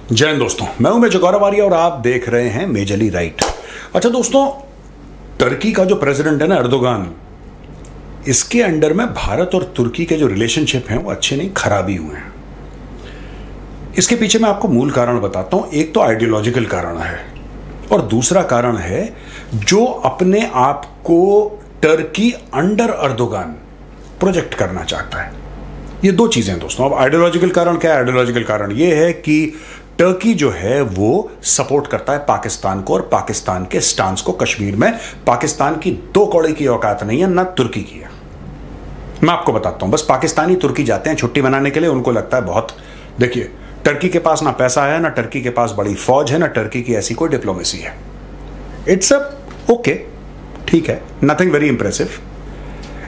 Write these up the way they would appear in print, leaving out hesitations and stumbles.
जय हिंद दोस्तों, मैं हूं मेजर गौरव आर्य और आप देख रहे हैं मेजरली राइट। अच्छा दोस्तों, टर्की का जो प्रेसिडेंट है ना एर्दोगान, इसके अंडर में भारत और तुर्की के जो रिलेशनशिप हैं वो अच्छे नहीं, खराबी हुए हैं। इसके पीछे मैं आपको मूल कारण बताता हूं। एक तो आइडियोलॉजिकल कारण है और दूसरा कारण है जो अपने आप को टर्की अंडर एर्दोगान प्रोजेक्ट करना चाहता है। ये दो चीजें हैं दोस्तों। अब आइडियोलॉजिकल कारण क्या है? आइडियोलॉजिकल कारण ये है कि टर्की जो है वो सपोर्ट करता है पाकिस्तान को और पाकिस्तान के स्टांस को कश्मीर में। पाकिस्तान की दो कौड़े की औकात नहीं है, ना तुर्की की है। मैं आपको बताता हूं, बस पाकिस्तानी तुर्की जाते हैं छुट्टी मनाने के लिए, उनको लगता है बहुत। देखिए, टर्की के पास ना पैसा है, ना टर्की के पास बड़ी फौज है, ना टर्की की ऐसी कोई डिप्लोमेसी है। इट्स अ ओके, ठीक है, नथिंग वेरी इंप्रेसिव।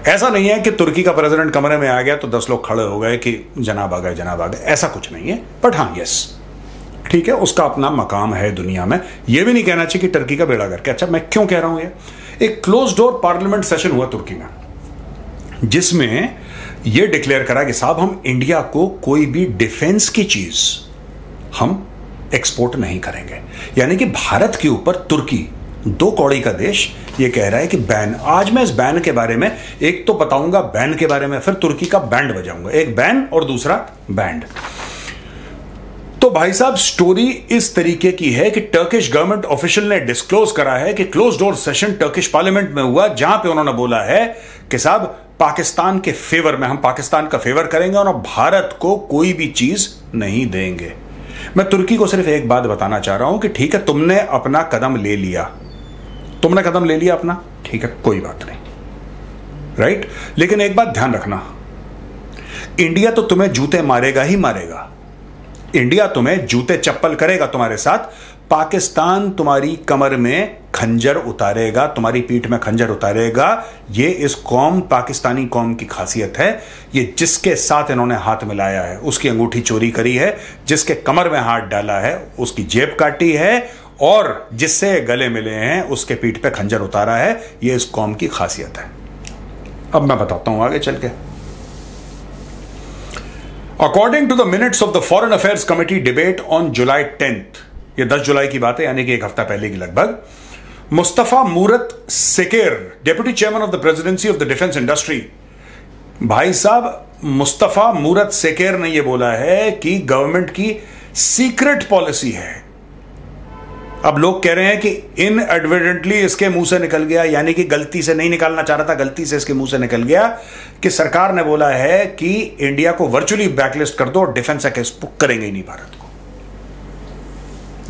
ऐसा नहीं है कि तुर्की का प्रेसिडेंट कमरे में आ गया तो 10 लोग खड़े हो गए कि जनाब आ गए, जनाब आ गए, ऐसा कुछ नहीं है। बट हाँ, यस, ठीक है, उसका अपना मकाम है दुनिया में। यह भी नहीं कहना चाहिए कि टर्की का बेड़ा करके। अच्छा, मैं क्यों कह रहा हूं ये? एक क्लोज डोर पार्लियामेंट सेशन हुआ तुर्की में, जिसमें यह डिक्लेयर करा कि साहब, हम इंडिया को कोई भी डिफेंस की चीज हम एक्सपोर्ट नहीं करेंगे। यानी कि भारत के ऊपर तुर्की, दो कौड़ी का देश, ये कह रहा है कि बैन। आज मैं इस बैन के बारे में एक तो बताऊंगा, बैन के बारे में, फिर तुर्की का बैंड बजाऊंगा। एक बैन और दूसरा बैंड। तो भाई साहब, स्टोरी इस तरीके की है कि टर्किश गवर्नमेंट ऑफिशियल ने डिस्क्लोज करा है कि close door session Turkish parliament में हुआ, जहां पे उन्होंने बोला है कि साहब, पाकिस्तान के फेवर में, हम पाकिस्तान का फेवर करेंगे और भारत को कोई भी चीज नहीं देंगे। मैं तुर्की को सिर्फ एक बात बताना चाह रहा हूं कि ठीक है, तुमने अपना कदम ले लिया, तुमने कदम ले लिया अपना, ठीक है, कोई बात नहीं, राइट। लेकिन एक बात ध्यान रखना, इंडिया तो तुम्हें जूते मारेगा ही मारेगा। इंडिया तुम्हें जूते चप्पल करेगा तुम्हारे साथ। पाकिस्तान तुम्हारी कमर में खंजर उतारेगा, तुम्हारी पीठ में खंजर उतारेगा। ये इस कौम, पाकिस्तानी कौम की खासियत है। ये जिसके साथ इन्होंने हाथ मिलाया है उसकी अंगूठी चोरी करी है, जिसके कमर में हाथ डाला है उसकी जेब काटी है, और जिससे गले मिले हैं उसके पीठ पे खंजर उतारा है। ये इस कौम की खासियत है। अब मैं बताता हूं आगे चल के। According to the minutes of the foreign affairs committee debate on July 10th, ये 10 जुलाई की बात है, यानी कि एक हफ्ता पहले की लगभग, Mustafa Murat Seker, deputy chairman of the presidency of the defence industry, भाई साहब मुस्तफा मूरत सेकेर ने यह बोला है कि गवर्नमेंट की सीक्रेट पॉलिसी है। अब लोग कह रहे हैं कि इनएडवर्टेंटली इसके मुंह से निकल गया, यानी कि गलती से नहीं निकालना चाह रहा था, गलती से इसके मुंह से निकल गया कि सरकार ने बोला है कि इंडिया को वर्चुअली ब्लैकलिस्ट कर दो और डिफेंस एक्सपोर्ट करेंगे ही नहीं भारत को।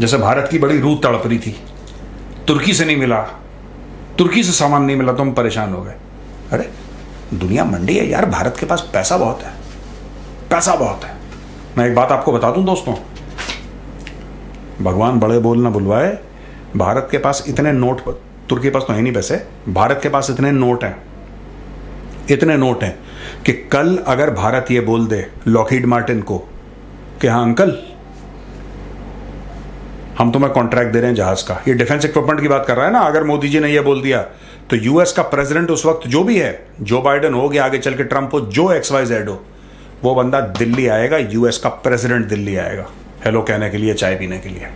जैसे भारत की बड़ी रूह तड़प रही थी, तुर्की से नहीं मिला, तुर्की से सामान नहीं मिला तो हम परेशान हो गए। अरे दुनिया मंडी है यार, भारत के पास पैसा बहुत है, पैसा बहुत है। मैं एक बात आपको बता दूं दोस्तों, भगवान बड़े बोल ना बुलवाए, भारत के पास इतने नोट, तुर्की के पास तो है नहीं पैसे, भारत के पास इतने नोट हैं, इतने नोट हैं कि कल अगर भारत ये बोल दे लॉकहीड मार्टिन को कि हाँ अंकल, हम तुम्हें कॉन्ट्रैक्ट दे रहे हैं जहाज का, ये डिफेंस इक्विपमेंट की बात कर रहा है ना, अगर मोदी जी ने ये बोल दिया तो यूएस का प्रेसिडेंट उस वक्त जो भी है, जो बाइडेन हो गया, आगे चल के ट्रंप हो, जो XYZ हो, वो बंदा दिल्ली आएगा, यूएस का प्रेसिडेंट दिल्ली आएगा हेलो कहने के लिए, चाय पीने के लिए।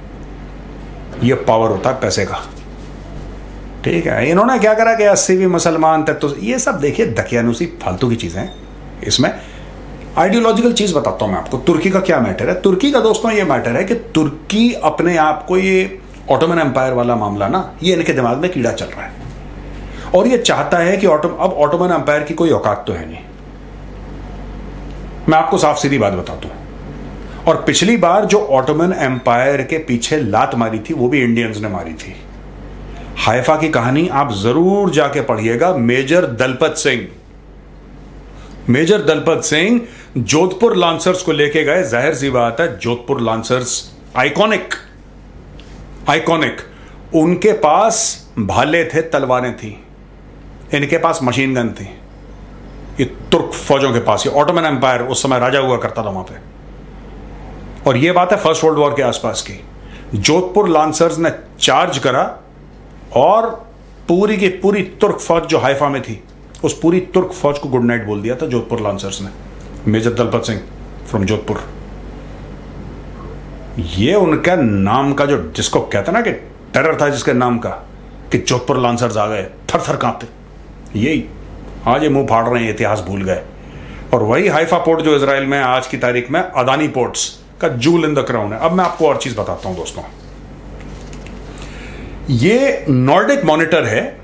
ये पावर होता है पैसे का, ठीक है। इन्होंने क्या करा कि 80 मुसलमान थे, तो ये सब देखिए दकियानुसी फालतू की चीजें हैं। इसमें आइडियोलॉजिकल चीज बताता हूं मैं आपको। तुर्की का क्या मैटर है? तुर्की का दोस्तों ये मैटर है कि तुर्की अपने आप को, ये ऑटोमन एम्पायर वाला मामला ना, ये इनके दिमाग में कीड़ा चल रहा है और ये चाहता है कि अब ऑटोमन एम्पायर की कोई औकात तो है नहीं। मैं आपको साफ सीधी बात बताता हूं, और पिछली बार जो ऑटोमन एम्पायर के पीछे लात मारी थी वो भी इंडियंस ने मारी थी। हाइफा की कहानी आप जरूर जाके पढ़िएगा। Major Dalpat Singh, major Dalpat Singh Jodhpur lancers को लेके गए। जाहिर सी बात है, जोधपुर लांसर्स आइकॉनिक, आइकॉनिक। उनके पास भाले थे, तलवारें थी, इनके पास मशीन गन थी। ये तुर्क फौजों के पास, ये ऑटोमन एम्पायर उस समय राजा हुआ करता था वहां पे। और ये बात है फर्स्ट वर्ल्ड वॉर के आसपास की। जोधपुर लांसर्स ने चार्ज करा और पूरी की पूरी तुर्क फौज जो हाइफा में थी, उस पूरी तुर्क फौज को गुड नाइट बोल दिया था जोधपुर लांसर्स ने। Major Dalpat Singh from Jodhpur. ये उनका नाम का जो, जिसको कहते ना कि टेरर था जिसके नाम का, कि जोधपुर लांसर्स आ गए थर थर कांपते, यही आज ये मुंह फाड़ रहे हैं, इतिहास भूल गए। और वही हाइफा पोर्ट जो इजराइल में आज की तारीख में अदानी पोर्ट्स का जूल इन द क्राउन है। अब मैं आपको और चीज बताता हूं दोस्तों, ये नॉर्डिक मॉनिटर है।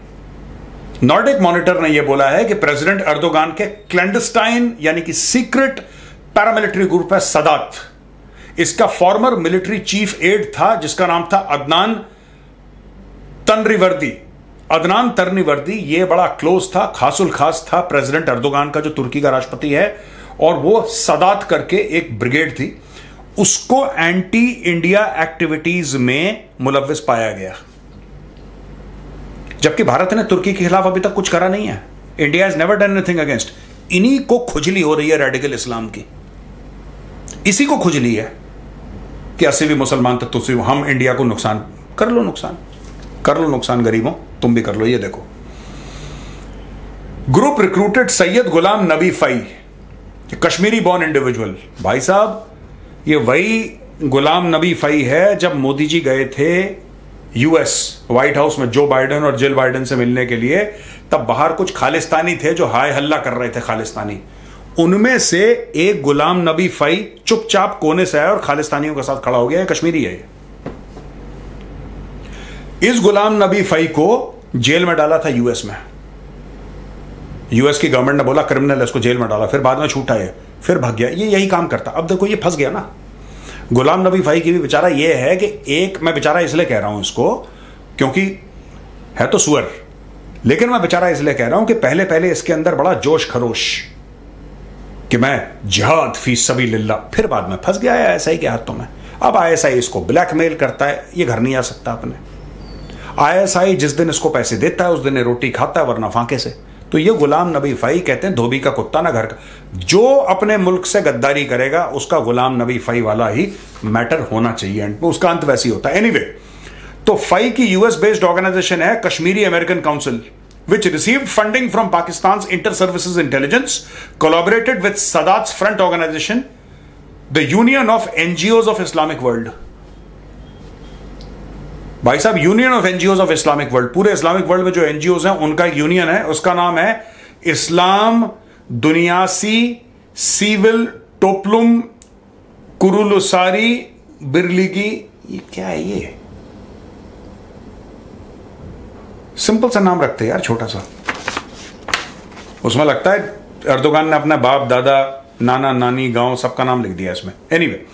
नॉर्डिक मॉनिटर ने यह बोला है कि प्रेसिडेंट अर्दोगान के क्लैंडस्टाइन यानी कि सीक्रेट पैरामिलिट्री ग्रुप है सदात, इसका फॉर्मर मिलिट्री चीफ एड था जिसका नाम था अदनान तनरीवर्दी। अदनान तनरीवर्दी ये बड़ा क्लोज था, खासुल खास था प्रेसिडेंट अर्दोगान का जो तुर्की का राष्ट्रपति है, और वो सदात करके एक ब्रिगेड थी, उसको एंटी इंडिया एक्टिविटीज में मुलव्विस पाया गया। जबकि भारत ने तुर्की के खिलाफ अभी तक कुछ करा नहीं है। India has never done anything against. इन्हीं को खुजली हो रही है रेडिकल इस्लाम की, इसी को खुजली है कि 80 मुसलमान तत्व से हम इंडिया को नुकसान कर लो, नुकसान कर लो, नुकसान गरीबों तुम भी कर लो। ये देखो, group recruited Syed Ghulam Nabi Fai, Kashmiri born individual. भाई साहब, ये वही गुलाम नबी फई है जब मोदी जी गए थे यूएस व्हाइट हाउस में जो बाइडेन और जिल बाइडेन से मिलने के लिए, तब बाहर कुछ खालिस्तानी थे जो हाय हल्ला कर रहे थे, खालिस्तानी। उनमें से एक गुलाम नबी फई चुपचाप कोने से आया और खालिस्तानियों के साथ खड़ा हो गया। कश्मीरी है। इस गुलाम नबी फई को जेल में डाला था यूएस में। यूएस की गवर्नमेंट ने बोला क्रिमिनल है, इसको जेल में डाला, फिर बाद में छूटा है, फिर भाग गया। ये यही काम करता। अब देखो ये फंस गया ना। गुलाम नबी फई की भी बेचारा ये है कि एक, मैं बेचारा इसलिए कह रहा हूं इसको क्योंकि है तो सुअर, लेकिन मैं बेचारा इसलिए कह रहा हूं कि पहले पहले इसके अंदर बड़ा जोश खरोश कि मैं जिहाद फी सबीलिल्लाह, फिर बाद में फंस गया है आईएसआई के हाथों में। अब आईएसआई इसको ब्लैकमेल करता है, ये घर नहीं आ सकता अपने। आईएसआई जिस दिन इसको पैसे देता है उस दिन रोटी खाता है, वरना फांके से। तो ये गुलाम नबी फई कहते हैं धोबी का कुत्ता ना घर का। जो अपने मुल्क से गद्दारी करेगा उसका गुलाम नबी फई वाला ही मैटर होना चाहिए, उसका अंत वैसी होता है। एनीवे, तो फई की यूएस बेस्ड ऑर्गेनाइजेशन है Kashmiri American council, which received funding from Pakistan's Inter-Services Intelligence, collaborated with Sadat's front organization, the Union of NGOs of Islamic World. भाई साहब, union of NGOs of Islamic world, पूरे Islamic world में जो NGOs हैं उनका एक union है, उसका नाम है इस्लाम दुनियासी सिविल टोपलुम कुरुलुसारी बिरलिगी। ये क्या है? ये सिंपल सा नाम रखते हैं यार, छोटा सा। उसमें लगता है अर्दोगान ने अपना बाप दादा नाना नानी गांव सबका नाम लिख दिया इसमें। एनीवे,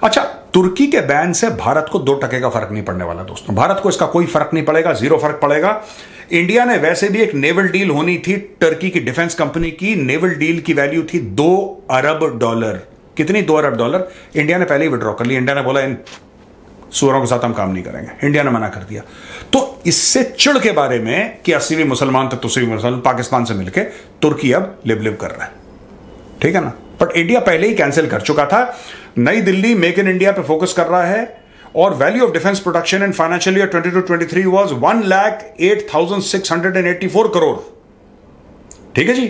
अच्छा, तुर्की के बैन से भारत को 2% का फर्क नहीं पड़ने वाला दोस्तों। भारत को इसका कोई फर्क नहीं पड़ेगा, जीरो फर्क पड़ेगा। इंडिया ने वैसे भी एक नेवल डील होनी थी टर्की की डिफेंस कंपनी की। नेवल डील की वैल्यू थी $2 अरब। कितनी? $2 अरब। इंडिया ने पहले ही विड्रॉ कर लिया। इंडिया ने बोला इन सूरों के साथ हम काम नहीं करेंगे, इंडिया ने मना कर दिया। तो इससे चिढ़ के बारे में कि 80 मुसलमान तो 80 मुसलमान पाकिस्तान से मिलकर तुर्की अब लिव लिव कर रहा है, ठीक है ना। बट इंडिया पहले ही कैंसिल कर चुका था। नई दिल्ली मेक इन इंडिया पे फोकस कर रहा है और value of defence production in financial year 22-23 was 1,08,684 crore. ठीक है जी।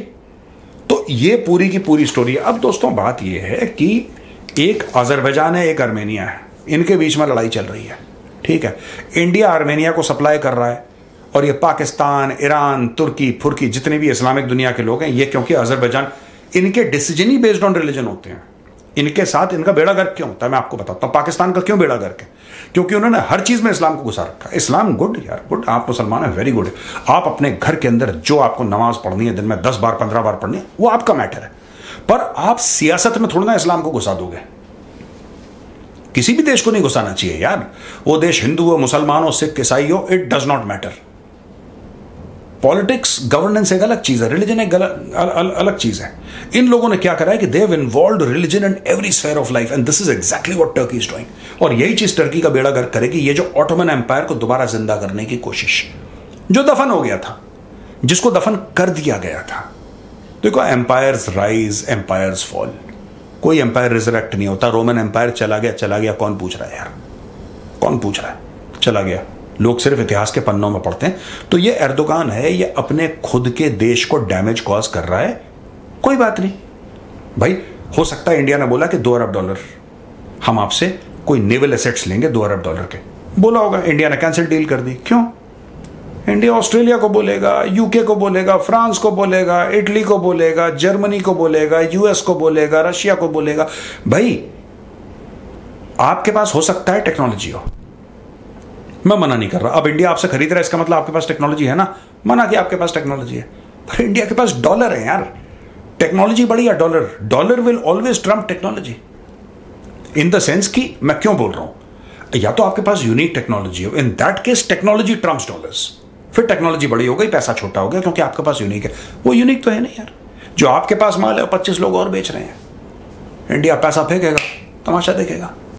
तो ये पूरी की पूरी स्टोरी है। अब दोस्तों बात ये है कि एक अजरबैजान है, एक आर्मेनिया है, इनके बीच में लड़ाई चल रही है, ठीक है। इंडिया आर्मेनिया को सप्लाई कर रहा है और ये पाकिस्तान, ईरान, तुर्की, फुर्की जितने भी इस्लामिक दुनिया के लोग हैं, ये क्योंकि अजरबैजान, इनके decision he based on religion होते हैं। इनके साथ इनका बेड़ा गर्क क्यों होता है मैं आपको बताता हूं। पाकिस्तान का क्यों बेड़ा गर्क है? क्योंकि उन्होंने हर चीज में इस्लाम को घुसा रखा है। इस्लाम गुड यार, गुड, आप मुसलमान हैं, वेरी गुड। आप अपने घर के अंदर जो आपको नमाज पढ़नी है दिन में 10 बार 15 बार पढ़नी है, वो आपका मैटर है। पर आप सियासत में थोड़ा ना इस्लाम को घुसा दोगे। किसी भी देश को नहीं घुसाना चाहिए यार। वो देश हिंदू हो, मुसलमान हो, सिख, ईसाई हो, it does not matter. Politics, governance एक अलग चीज है, रिलीजन एक अलग चीज है। इन लोगों ने क्या करा है कि they have involved religion in every sphere of life and this is exactly what Turkey is doing. और यही चीज टर्की का बेड़ा गर्क करेगी। ये जो ऑटोमन एम्पायर को दोबारा जिंदा करने की कोशिश, जो दफन हो गया था, जिसको दफन कर दिया गया था। देखो, एम्पायर्स राइज, एम्पायर्स फॉल, कोई एम्पायर रिजरेक्ट नहीं होता। रोमन एम्पायर चला गया, कौन पूछ रहा है यार, कौन पूछ रहा है? चला गया। लोग सिर्फ इतिहास के पन्नों में पढ़ते हैं। तो ये एर्दोगान है, ये अपने खुद के देश को डैमेज कॉज कर रहा है। कोई बात नहीं भाई, हो सकता है इंडिया ने बोला कि $2 अरब हम आपसे कोई नेवल एसेट्स लेंगे $2 अरब के, बोला होगा। इंडिया ने कैंसिल डील कर दी। क्यों? इंडिया ऑस्ट्रेलिया को बोलेगा, यूके को बोलेगा, फ्रांस को बोलेगा, इटली को बोलेगा, जर्मनी को बोलेगा, यूएस को बोलेगा, रशिया को बोलेगा। भाई आपके पास हो सकता है टेक्नोलॉजी हो, मैं मना नहीं कर रहा। अब इंडिया आपसे खरीद रहा है, इसका मतलब आपके पास टेक्नोलॉजी है ना। मना कि आपके पास टेक्नोलॉजी है, पर इंडिया के पास डॉलर है यार। टेक्नोलॉजी बड़ी या dollar? Dollar will always Trump technology. In the sense कि मैं क्यों बोल रहा हूं, या तो आपके पास यूनिक टेक्नोलॉजी हो, in that case technology Trump's dollars. फिर टेक्नोलॉजी बड़ी हो गई, पैसा छोटा हो गया, क्योंकि आपके पास यूनिक है। वो यूनिक तो है नहीं यार। जो आपके पास माल है 25 लोग और बेच रहे हैं। इंडिया पैसा फेंकेगा, तमाशा देखेगा।